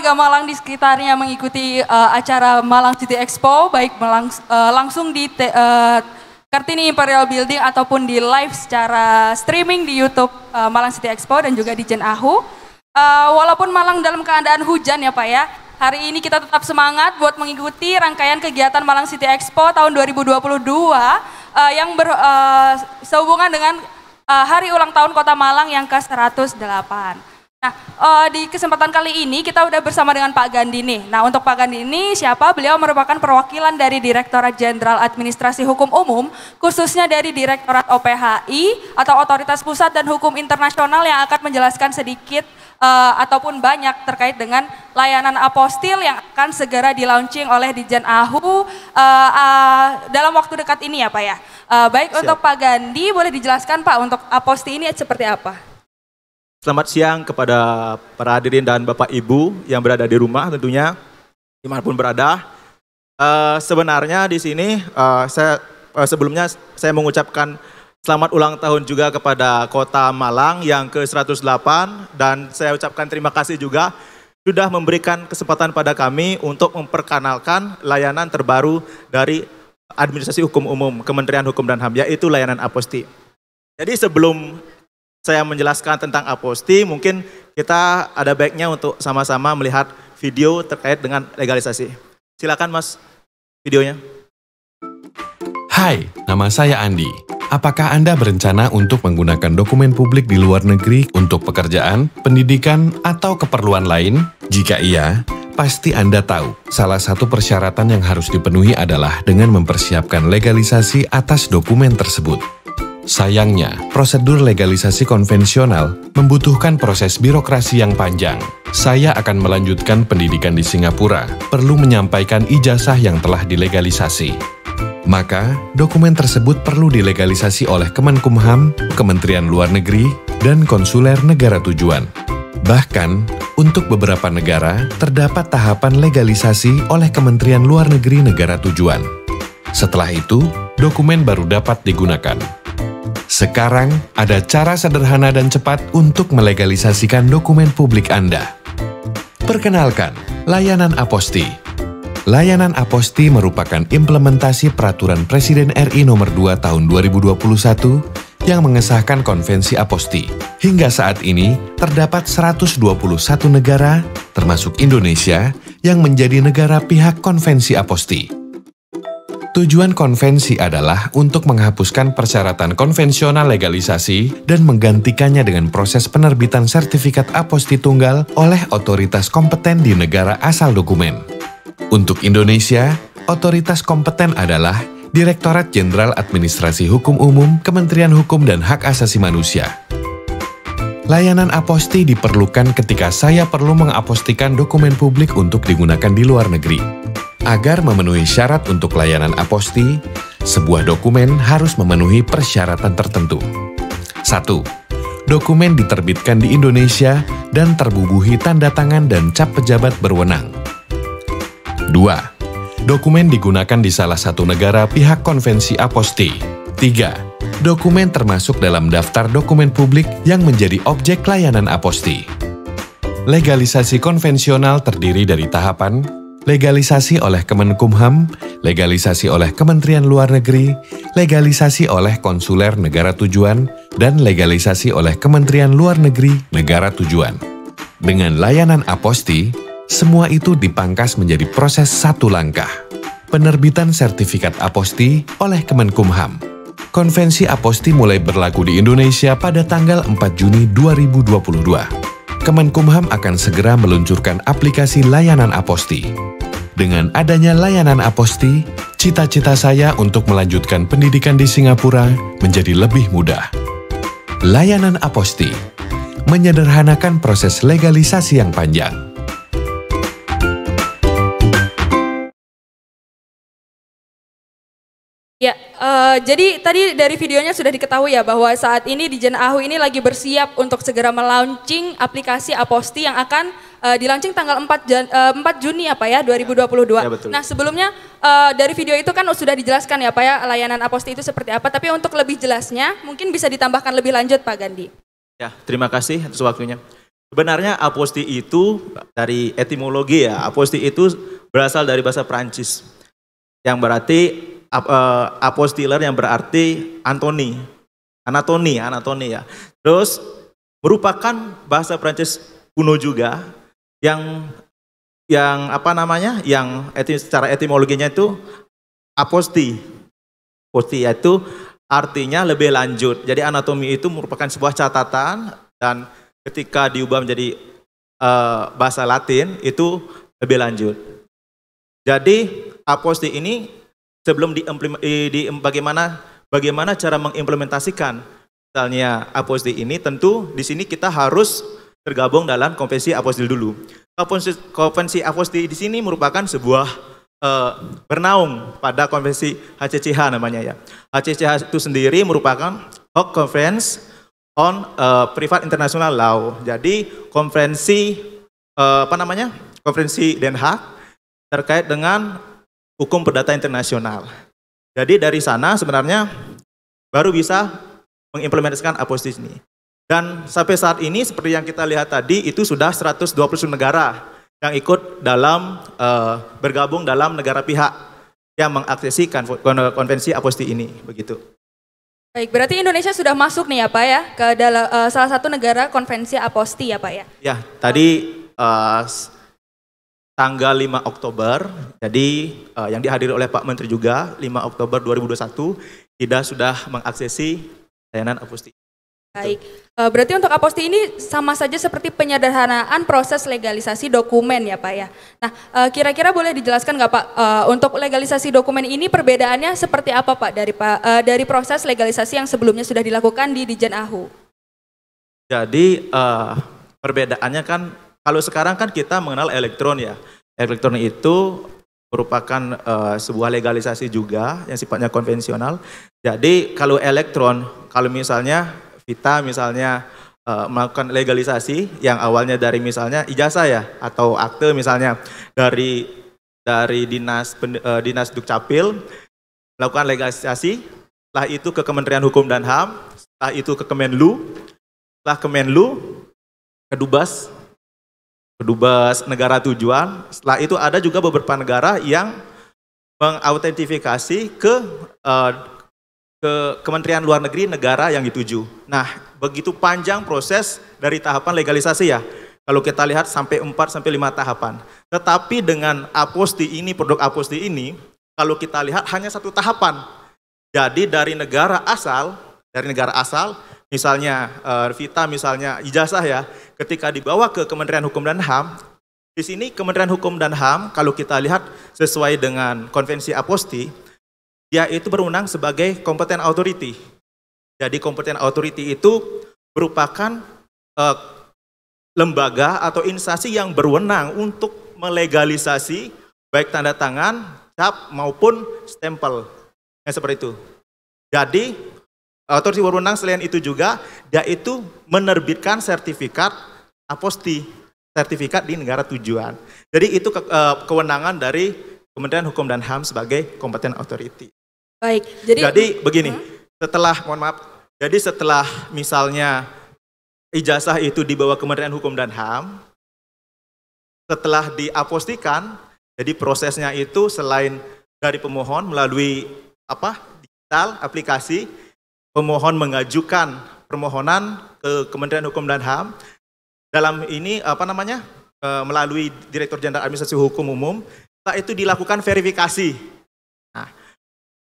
warga Malang di sekitarnya mengikuti acara Malang City Expo, baik langsung di Kartini Imperial Building ataupun di live secara streaming di YouTube Malang City Expo dan juga di Jen Ahu. Walaupun Malang dalam keadaan hujan ya Pak ya, hari ini kita tetap semangat buat mengikuti rangkaian kegiatan Malang City Expo tahun 2022 yang sehubungan dengan hari ulang tahun Kota Malang yang ke-108. Nah, di kesempatan kali ini kita udah bersama dengan Pak Gandhi nih. Nah, untuk Pak Gandhi ini siapa? Beliau merupakan perwakilan dari Direktorat Jenderal Administrasi Hukum Umum, khususnya dari Direktorat OPHI atau Otoritas Pusat dan Hukum Internasional yang akan menjelaskan sedikit ataupun banyak terkait dengan layanan apostil yang akan segera di-launching oleh Ditjen Ahu dalam waktu dekat ini ya Pak ya. Baik. Siap. Untuk Pak Gandhi boleh dijelaskan Pak untuk aposti ini seperti apa? Selamat siang kepada para hadirin dan Bapak Ibu yang berada di rumah tentunya, dimanapun berada. Sebenarnya di sini sebelumnya saya mengucapkan selamat ulang tahun juga kepada Kota Malang yang ke-108 dan saya ucapkan terima kasih juga sudah memberikan kesempatan pada kami untuk memperkenalkan layanan terbaru dari Administrasi Hukum Umum Kementerian Hukum dan HAM, yaitu layanan aposti. Jadi sebelum saya menjelaskan tentang aposti, mungkin kita ada baiknya untuk sama-sama melihat video terkait dengan legalisasi. Silakan Mas, videonya. Hai, nama saya Andi. Apakah Anda berencana untuk menggunakan dokumen publik di luar negeri untuk pekerjaan, pendidikan, atau keperluan lain? Jika iya, pasti Anda tahu salah satu persyaratan yang harus dipenuhi adalah dengan mempersiapkan legalisasi atas dokumen tersebut. Sayangnya, prosedur legalisasi konvensional membutuhkan proses birokrasi yang panjang. Saya akan melanjutkan pendidikan di Singapura, perlu menyampaikan ijazah yang telah dilegalisasi. Maka, dokumen tersebut perlu dilegalisasi oleh Kemenkumham, Kementerian Luar Negeri, dan konsuler negara tujuan. Bahkan, untuk beberapa negara, terdapat tahapan legalisasi oleh Kementerian Luar Negeri negara tujuan. Setelah itu, dokumen baru dapat digunakan. Sekarang, ada cara sederhana dan cepat untuk melegalisasikan dokumen publik Anda. Perkenalkan, layanan aposti. Layanan aposti merupakan implementasi Peraturan Presiden RI Nomor 2 Tahun 2021 yang mengesahkan Konvensi Aposti. Hingga saat ini, terdapat 121 negara, termasuk Indonesia, yang menjadi negara pihak Konvensi Aposti. Tujuan konvensi adalah untuk menghapuskan persyaratan konvensional legalisasi dan menggantikannya dengan proses penerbitan sertifikat aposti tunggal oleh otoritas kompeten di negara asal dokumen. Untuk Indonesia, otoritas kompeten adalah Direktorat Jenderal Administrasi Hukum Umum, Kementerian Hukum dan Hak Asasi Manusia. Layanan aposti diperlukan ketika saya perlu mengapostikan dokumen publik untuk digunakan di luar negeri. Agar memenuhi syarat untuk layanan aposti, sebuah dokumen harus memenuhi persyaratan tertentu. 1. Dokumen diterbitkan di Indonesia dan terbubuhi tanda tangan dan cap pejabat berwenang. 2. Dokumen digunakan di salah satu negara pihak konvensi aposti. 3. Dokumen termasuk dalam daftar dokumen publik yang menjadi objek layanan aposti. Legalisasi konvensional terdiri dari tahapan legalisasi oleh Kemenkumham, legalisasi oleh Kementerian Luar Negeri, legalisasi oleh konsuler negara tujuan, dan legalisasi oleh Kementerian Luar Negeri negara tujuan. Dengan layanan aposti, semua itu dipangkas menjadi proses satu langkah. Penerbitan sertifikat aposti oleh Kemenkumham. Konvensi aposti mulai berlaku di Indonesia pada tanggal 4 Juni 2022. Kemenkumham akan segera meluncurkan aplikasi layanan aposti. Dengan adanya layanan aposti, cita-cita saya untuk melanjutkan pendidikan di Singapura menjadi lebih mudah. Layanan aposti menyederhanakan proses legalisasi yang panjang. Ya, jadi tadi dari videonya sudah diketahui ya bahwa saat ini Ditjen Ahu ini lagi bersiap untuk segera melaunching aplikasi aposti yang akan di-launching tanggal 4 Juni ya Pak ya 2022. Ya, betul. Nah sebelumnya dari video itu kan sudah dijelaskan ya Pak ya layanan aposti itu seperti apa, tapi untuk lebih jelasnya mungkin bisa ditambahkan lebih lanjut Pak Gandhi. Ya, terima kasih atas waktunya. Sebenarnya aposti itu dari etimologi ya, aposti itu berasal dari bahasa Prancis yang berarti apostiler yang berarti anatoni ya. Terus merupakan bahasa Prancis kuno juga yang apa namanya? Secara etimologinya itu aposti. Aposti yaitu artinya lebih lanjut. Jadi anatomi itu merupakan sebuah catatan dan ketika diubah menjadi bahasa Latin itu lebih lanjut. Jadi aposti ini sebelum bagaimana cara mengimplementasikan misalnya aposti ini, tentu di sini kita harus tergabung dalam konvensi aposti dulu. Konvensi aposti di sini merupakan sebuah bernaung pada konvensi HCCH namanya ya. HCCH itu sendiri merupakan Hague Conference on Privat International Law. Jadi konferensi konferensi Den Haag terkait dengan hukum perdata internasional. Jadi dari sana sebenarnya baru bisa mengimplementasikan aposti ini. Dan sampai saat ini seperti yang kita lihat tadi itu sudah 120 negara yang ikut dalam bergabung dalam negara pihak yang mengaksesikan konvensi aposti ini begitu. Baik, berarti Indonesia sudah masuk nih ya Pak ya ke dalam salah satu negara konvensi aposti ya Pak ya? Ya, tadi tanggal 5 Oktober, jadi yang dihadiri oleh Pak Menteri juga 5 Oktober 2021, kita sudah mengaksesi layanan aposti. Baik, berarti untuk aposti ini sama saja seperti penyederhanaan proses legalisasi dokumen ya Pak ya. Nah, kira-kira boleh dijelaskan nggak Pak, untuk legalisasi dokumen ini perbedaannya seperti apa Pak dari proses legalisasi yang sebelumnya sudah dilakukan di Ditjen AHU? Jadi perbedaannya kan, kalau sekarang kan kita mengenal elektron ya. Elektron itu merupakan sebuah legalisasi juga yang sifatnya konvensional. Jadi kalau elektron, kalau misalnya kita misalnya melakukan legalisasi yang awalnya dari misalnya ijazah ya atau akte misalnya dari dinas Dukcapil melakukan legalisasi, setelah itu ke Kementerian Hukum dan HAM, setelah itu ke Kemenlu, setelah Kemenlu ke Dubes negara tujuan, setelah itu ada juga beberapa negara yang mengautentifikasi ke Kementerian Luar Negeri negara yang dituju. Nah, begitu panjang proses dari tahapan legalisasi ya. Kalau kita lihat sampai 4-5 tahapan. Tetapi dengan aposti ini, produk aposti ini, kalau kita lihat hanya satu tahapan. Jadi dari negara asal, misalnya Vita misalnya ijazah ya, ketika dibawa ke Kementerian Hukum dan HAM, di sini Kementerian Hukum dan HAM kalau kita lihat sesuai dengan konvensi aposti, dia itu berwenang sebagai competent authority. Jadi competent authority itu merupakan lembaga atau instansi yang berwenang untuk melegalisasi baik tanda tangan, cap maupun stempel. Seperti itu. Jadi otoritas berwenang selain itu juga dia itu menerbitkan sertifikat aposti, sertifikat di negara tujuan. Jadi itu kewenangan dari Kementerian Hukum dan HAM sebagai competent authority. Baik, jadi begini, setelah misalnya ijazah itu dibawa Kementerian Hukum dan HAM, setelah diapostikan, jadi prosesnya itu selain dari pemohon melalui digital aplikasi, pemohon mengajukan permohonan ke Kementerian Hukum dan HAM, dalam ini melalui Direktur Jenderal Administrasi Hukum Umum, setelah itu dilakukan verifikasi. Nah,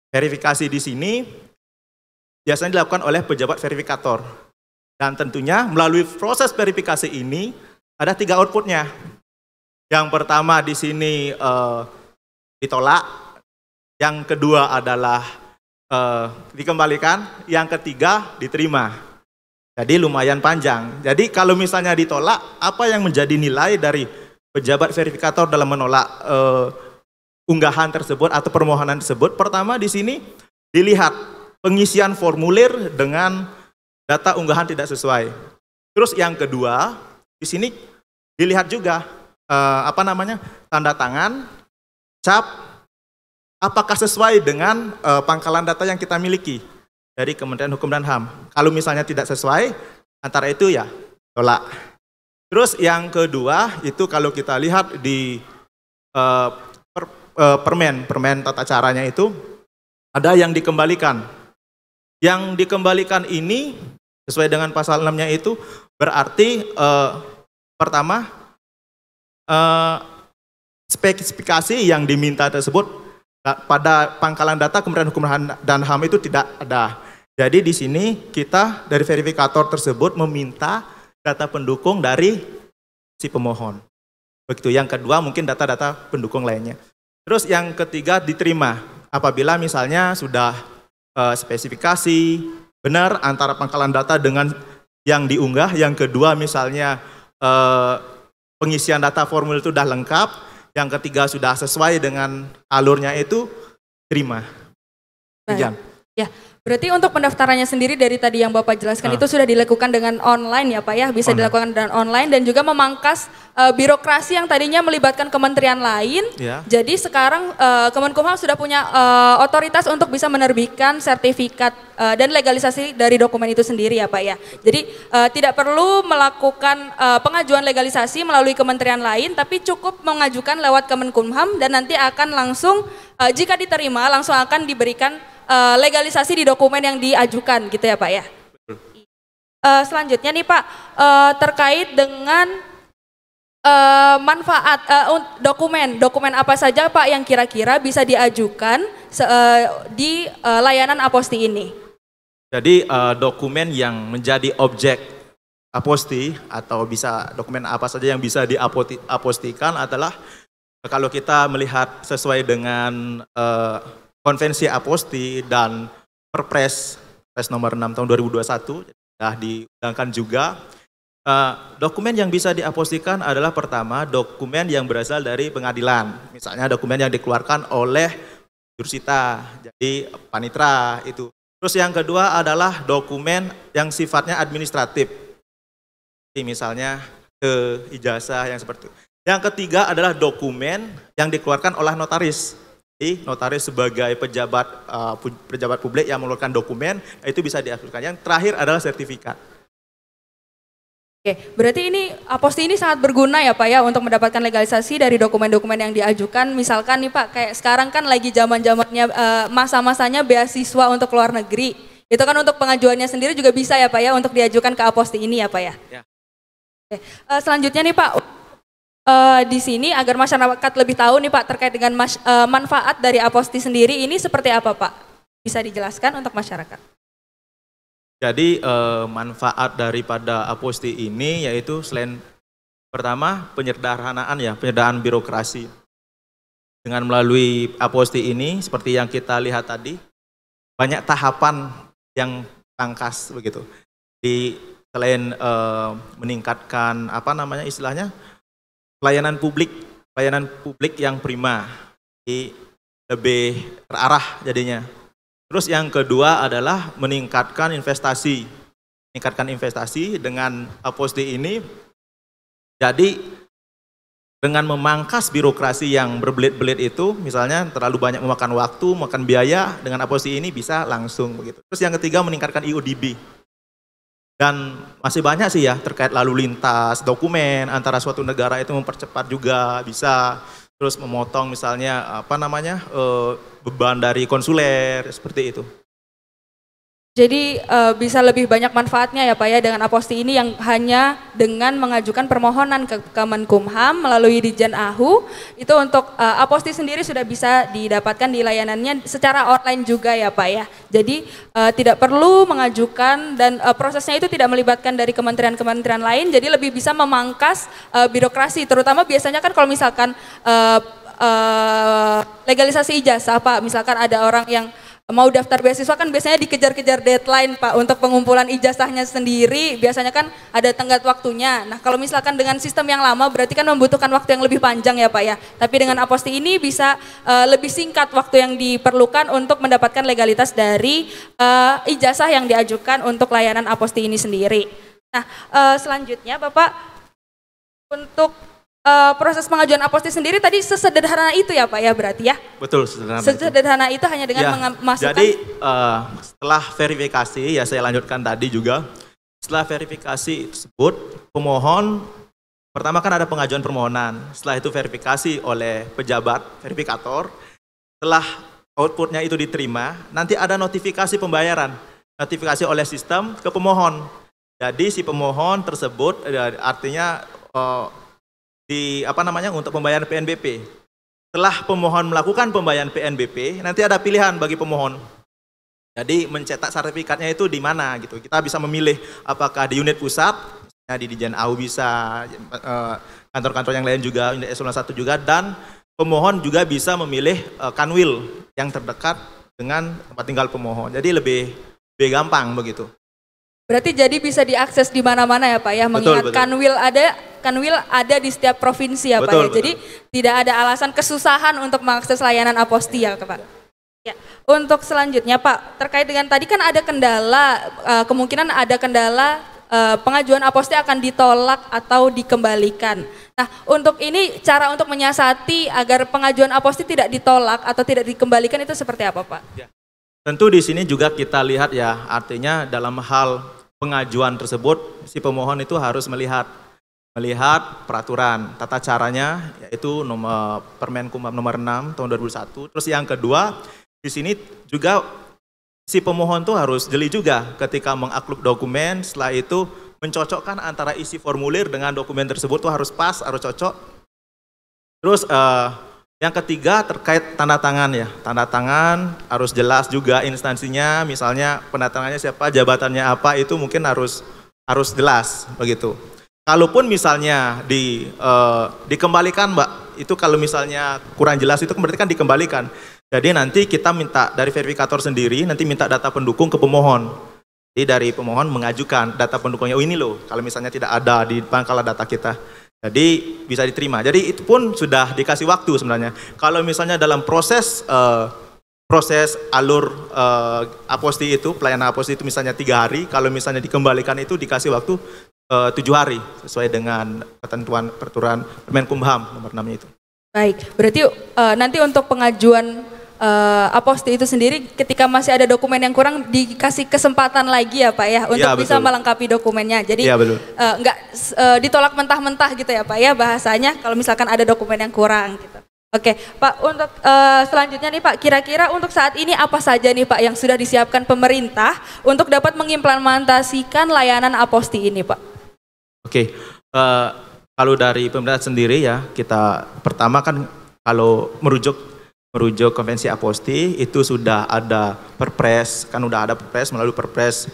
verifikasi di sini biasanya dilakukan oleh pejabat verifikator. Dan tentunya melalui proses verifikasi ini ada 3 outputnya. Yang pertama di sini ditolak, yang kedua adalah dikembalikan, yang ketiga diterima. Jadi lumayan panjang. Jadi kalau misalnya ditolak, apa yang menjadi nilai dari pejabat verifikator dalam menolak unggahan tersebut atau permohonan tersebut? Pertama di sini dilihat pengisian formulir dengan data unggahan tidak sesuai. Terus yang kedua di sini dilihat juga tanda tangan, cap, apakah sesuai dengan pangkalan data yang kita miliki dari Kementerian Hukum dan HAM. Kalau misalnya tidak sesuai, antara itu ya tolak. Terus yang kedua itu kalau kita lihat di permen tata caranya itu ada yang dikembalikan. Yang dikembalikan ini sesuai dengan pasal 6-nya itu berarti pertama spesifikasi yang diminta tersebut pada pangkalan data Kementerian Hukum dan HAM itu tidak ada. Jadi di sini kita dari verifikator tersebut meminta data pendukung dari si pemohon. Begitu. Yang kedua mungkin data-data pendukung lainnya. Terus yang ketiga diterima apabila misalnya sudah spesifikasi benar antara pangkalan data dengan yang diunggah. Yang kedua misalnya pengisian data formulir itu sudah lengkap. Yang ketiga sudah sesuai dengan alurnya itu terima. Baik. Ya. Berarti untuk pendaftarannya sendiri dari tadi yang Bapak jelaskan itu sudah dilakukan dengan online ya Pak ya, bisa dilakukan dengan online dan juga memangkas birokrasi yang tadinya melibatkan kementerian lain. Ya. Jadi sekarang Kemenkumham sudah punya otoritas untuk bisa menerbitkan sertifikat dan legalisasi dari dokumen itu sendiri ya Pak ya. Jadi tidak perlu melakukan pengajuan legalisasi melalui kementerian lain, tapi cukup mengajukan lewat Kemenkumham dan nanti akan langsung jika diterima langsung akan diberikan legalisasi di dokumen yang diajukan gitu ya Pak ya. Selanjutnya nih Pak, terkait dengan manfaat dokumen apa saja Pak yang kira-kira bisa diajukan di layanan Aposti ini? Jadi dokumen yang menjadi objek Aposti atau bisa dokumen apa saja yang bisa diapostikan adalah kalau kita melihat sesuai dengan Konvensi Aposti dan Perpres nomor 6 tahun 2021 sudah diundangkan juga. Dokumen yang bisa diapostikan adalah pertama dokumen yang berasal dari pengadilan. Misalnya dokumen yang dikeluarkan oleh Jursita, jadi panitra itu. Terus yang kedua adalah dokumen yang sifatnya administratif. Jadi misalnya ijazah yang seperti itu. Yang ketiga adalah dokumen yang dikeluarkan oleh notaris. Notaris sebagai pejabat publik yang mengeluarkan dokumen itu bisa diajukan. Yang terakhir adalah sertifikat. Oke, berarti ini Aposti ini sangat berguna ya Pak ya untuk mendapatkan legalisasi dari dokumen-dokumen yang diajukan. Misalkan nih Pak, kayak sekarang kan lagi zaman-zamannya masa-masanya beasiswa untuk luar negeri. Itu kan untuk pengajuannya sendiri juga bisa ya Pak ya untuk diajukan ke Aposti ini ya Pak ya. Ya. Oke, selanjutnya nih Pak. Di sini agar masyarakat lebih tahu nih Pak terkait dengan manfaat dari Aposti sendiri ini seperti apa Pak? Bisa dijelaskan untuk masyarakat? Jadi manfaat daripada Aposti ini yaitu selain pertama penyederhanaan ya, penyederhanaan birokrasi. Dengan melalui Aposti ini seperti yang kita lihat tadi banyak tahapan yang pangkas begitu. Selain meningkatkan istilahnya pelayanan publik yang prima, lebih terarah jadinya. Terus yang kedua adalah meningkatkan investasi dengan Aposti ini. Jadi dengan memangkas birokrasi yang berbelit-belit itu, misalnya terlalu banyak memakan waktu, makan biaya, dengan Aposti ini bisa langsung begitu. Terus yang ketiga meningkatkan IUDB. Dan masih banyak sih ya terkait lalu lintas dokumen antara suatu negara itu mempercepat juga bisa, terus memotong misalnya beban dari konsuler seperti itu. Jadi bisa lebih banyak manfaatnya ya Pak ya dengan Aposti ini yang hanya dengan mengajukan permohonan ke Kemenkumham melalui Ditjen AHU itu untuk Aposti sendiri sudah bisa didapatkan di layanannya secara online juga ya Pak ya. Jadi tidak perlu mengajukan dan prosesnya itu tidak melibatkan dari kementerian-kementerian lain, jadi lebih bisa memangkas birokrasi, terutama biasanya kan kalau misalkan legalisasi ijazah Pak, misalkan ada orang yang mau daftar beasiswa kan biasanya dikejar-kejar deadline Pak untuk pengumpulan ijazahnya sendiri, biasanya kan ada tenggat waktunya. Nah kalau misalkan dengan sistem yang lama berarti kan membutuhkan waktu yang lebih panjang ya Pak ya. Tapi dengan Aposti ini bisa lebih singkat waktu yang diperlukan untuk mendapatkan legalitas dari ijazah yang diajukan untuk layanan Aposti ini sendiri. Nah selanjutnya Bapak, untuk proses pengajuan Aposti sendiri tadi sesederhana itu ya Pak ya berarti ya? Betul, sederhana itu hanya dengan memasukkan. Jadi setelah verifikasi ya saya lanjutkan tadi juga, setelah verifikasi tersebut pemohon pertama kan ada pengajuan permohonan, setelah itu verifikasi oleh pejabat verifikator, setelah outputnya itu diterima, nanti ada notifikasi pembayaran, notifikasi oleh sistem ke pemohon. Jadi si pemohon tersebut artinya untuk pembayaran PNBP. Setelah pemohon melakukan pembayaran PNBP, nanti ada pilihan bagi pemohon. Jadi mencetak sertifikatnya itu di mana gitu. Kita bisa memilih apakah di unit pusat, di Dijen AU bisa, kantor-kantor yang lain juga, unit eselon 1 juga, dan pemohon juga bisa memilih kanwil yang terdekat dengan tempat tinggal pemohon. Jadi lebih gampang begitu. Berarti jadi bisa diakses di mana-mana ya Pak ya, mengingat betul. kanwil ada di setiap provinsi ya Pak ya. Jadi tidak ada alasan kesusahan untuk mengakses layanan Aposti ya Pak. Ya, untuk selanjutnya Pak, terkait dengan tadi kan ada kendala, kemungkinan ada kendala pengajuan Aposti akan ditolak atau dikembalikan. Nah, untuk ini cara untuk menyiasati agar pengajuan Aposti tidak ditolak atau tidak dikembalikan itu seperti apa Pak? Ya. Tentu di sini juga kita lihat ya, artinya dalam hal pengajuan tersebut si pemohon itu harus melihat peraturan tata caranya, yaitu Permenkumham nomor 6 tahun 2001. Terus yang kedua, di sini juga si pemohon tuh harus jeli juga ketika mengupload dokumen, setelah itu mencocokkan antara isi formulir dengan dokumen tersebut tuh harus pas, harus cocok. Terus yang ketiga terkait tanda tangan ya, tanda tangan harus jelas juga instansinya, misalnya pendatangannya siapa, jabatannya apa, itu mungkin harus jelas begitu. Kalaupun misalnya dikembalikan Mbak, itu kalau misalnya kurang jelas itu berarti kan dikembalikan. Jadi nanti kita minta dari verifikator sendiri, nanti minta data pendukung ke pemohon. Jadi dari pemohon mengajukan data pendukungnya, oh ini loh, kalau misalnya tidak ada di pangkal data kita. Jadi bisa diterima. Jadi itu pun sudah dikasih waktu sebenarnya. Kalau misalnya dalam proses alur Aposti itu, pelayanan Aposti itu misalnya 3 hari, kalau misalnya dikembalikan itu dikasih waktu 7 hari, sesuai dengan ketentuan peraturan Permenkumham nomor 6 itu. Baik, berarti nanti untuk pengajuan Aposti itu sendiri ketika masih ada dokumen yang kurang dikasih kesempatan lagi ya Pak ya untuk bisa melengkapi dokumennya. Jadi nggak ditolak mentah-mentah gitu ya Pak ya bahasanya kalau misalkan ada dokumen yang kurang gitu. Oke Pak, untuk selanjutnya nih Pak, kira-kira untuk saat ini apa saja nih Pak yang sudah disiapkan pemerintah untuk dapat mengimplementasikan layanan Aposti ini Pak? Oke, kalau dari pemerintah sendiri ya, kita pertama kan kalau merujuk konvensi Aposti itu sudah ada perpres, kan udah ada perpres melalui perpres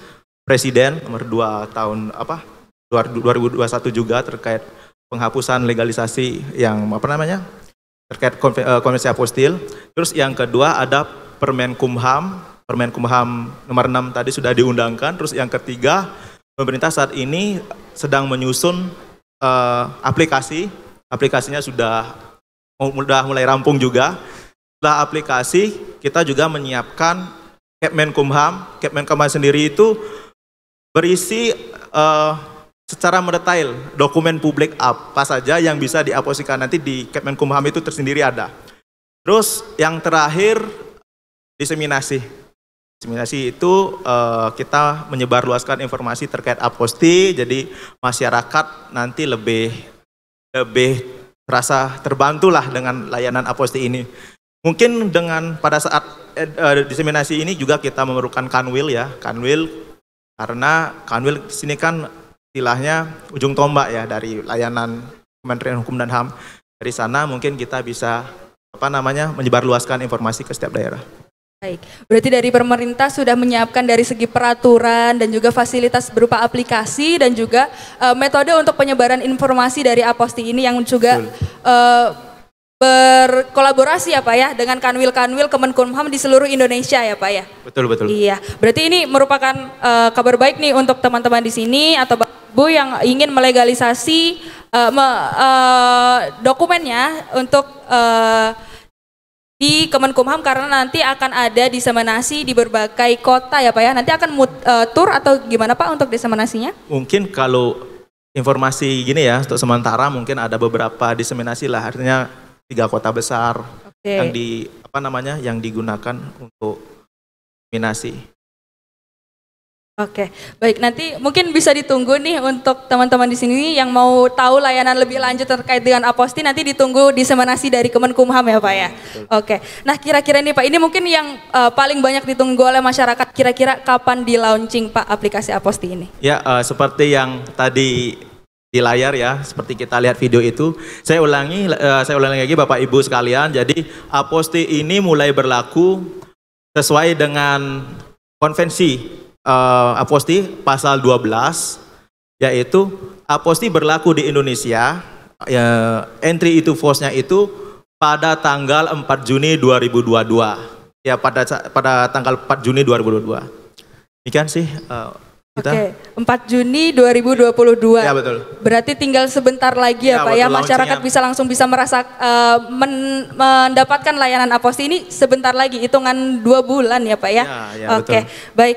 Presiden nomor 2 tahun 2021 juga terkait penghapusan legalisasi yang terkait konvensi Apostil. Terus yang kedua ada Permenkumham nomor 6 tadi sudah diundangkan. Terus yang ketiga, pemerintah saat ini sedang menyusun aplikasinya sudah mulai rampung juga. Setelah aplikasi, kita juga menyiapkan Kepmenkumham sendiri itu berisi secara mendetail dokumen publik apa saja yang bisa diaposikan, nanti di Kepmenkumham itu tersendiri ada. Terus yang terakhir diseminasi itu kita menyebarluaskan informasi terkait Aposti, jadi masyarakat nanti lebih terasa terbantulah dengan layanan Aposti ini. Mungkin dengan pada saat diseminasi ini juga kita memerlukan kanwil karena kanwil di sini kan istilahnya ujung tombak ya dari layanan Kementerian Hukum dan HAM. Dari sana mungkin kita bisa menyebarluaskan informasi ke setiap daerah. Baik, berarti dari pemerintah sudah menyiapkan dari segi peraturan dan juga fasilitas berupa aplikasi dan juga metode untuk penyebaran informasi dari Aposti ini yang juga berkolaborasi ya Pak ya dengan kanwil-kanwil Kemenkumham di seluruh Indonesia ya Pak ya. Betul. Iya, berarti ini merupakan kabar baik nih untuk teman-teman di sini atau Bu yang ingin melegalisasi dokumennya untuk di Kemenkumham karena nanti akan ada diseminasi di berbagai kota ya Pak ya. Nanti akan tour atau gimana Pak untuk diseminasinya? Mungkin kalau informasi gini ya, untuk sementara mungkin ada beberapa diseminasi lah, artinya 3 kota besar yang yang digunakan untuk diseminasi. Oke, baik, nanti mungkin bisa ditunggu nih untuk teman-teman di sini yang mau tahu layanan lebih lanjut terkait dengan Aposti, nanti ditunggu diseminasi dari Kemenkumham ya Pak ya. Oke, nah kira-kira ini Pak, ini mungkin yang paling banyak ditunggu oleh masyarakat, kira-kira kapan di launching Pak aplikasi Aposti ini? Ya, seperti yang tadi di layar ya, seperti kita lihat video itu, saya ulangi lagi Bapak Ibu sekalian, jadi Aposti ini mulai berlaku sesuai dengan konvensi Aposti pasal 12, yaitu Aposti berlaku di Indonesia, ya, entry into force-nya itu pada tanggal 4 Juni 2022. Ya, pada tanggal 4 Juni 2022. Demikian sih kita. Oke, 4 Juni 2022. Ya, betul. Berarti tinggal sebentar lagi ya, Pak ya, masyarakat bisa langsung mendapatkan layanan Aposti ini sebentar lagi, hitungan 2 bulan ya Pak ya. Oke, betul. Baik.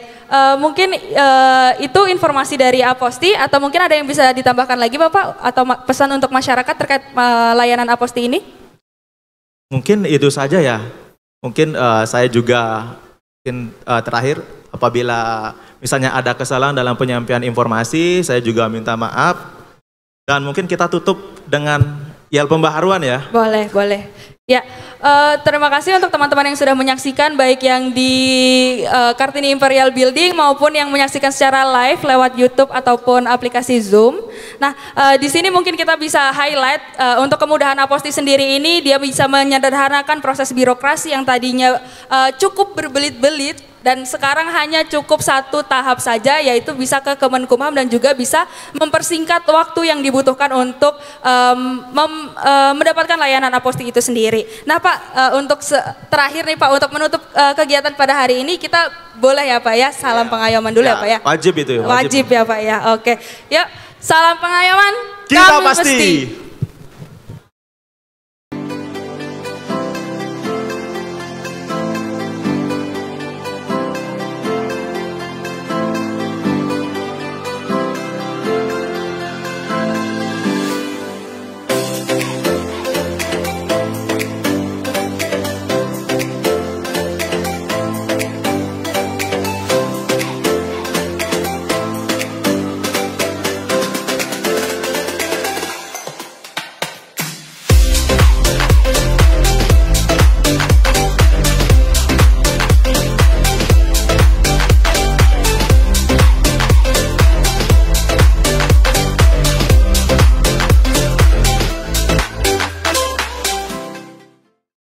Mungkin itu informasi dari Aposti, atau mungkin ada yang bisa ditambahkan lagi Bapak, atau pesan untuk masyarakat terkait layanan Aposti ini? Mungkin itu saja ya. Mungkin saya juga terakhir, apabila misalnya ada kesalahan dalam penyampaian informasi, saya juga minta maaf. Dan mungkin kita tutup dengan yel pembaharuan ya. Boleh, boleh. Ya, terima kasih untuk teman-teman yang sudah menyaksikan, baik yang di Kartini Imperial Building maupun yang menyaksikan secara live lewat YouTube ataupun aplikasi Zoom. Nah, di sini mungkin kita bisa highlight untuk kemudahan Aposti sendiri ini, dia bisa menyederhanakan proses birokrasi yang tadinya cukup berbelit-belit, dan sekarang hanya cukup 1 tahap saja, yaitu bisa ke Kemenkumham dan juga bisa mempersingkat waktu yang dibutuhkan untuk mendapatkan layanan Aposti itu sendiri. Nah Pak, untuk terakhir nih Pak, untuk menutup kegiatan pada hari ini, kita boleh ya Pak ya, salam pengayoman dulu ya Pak ya. Wajib itu ya. Wajib ya Pak ya, oke. Yuk, salam pengayoman, kita pasti.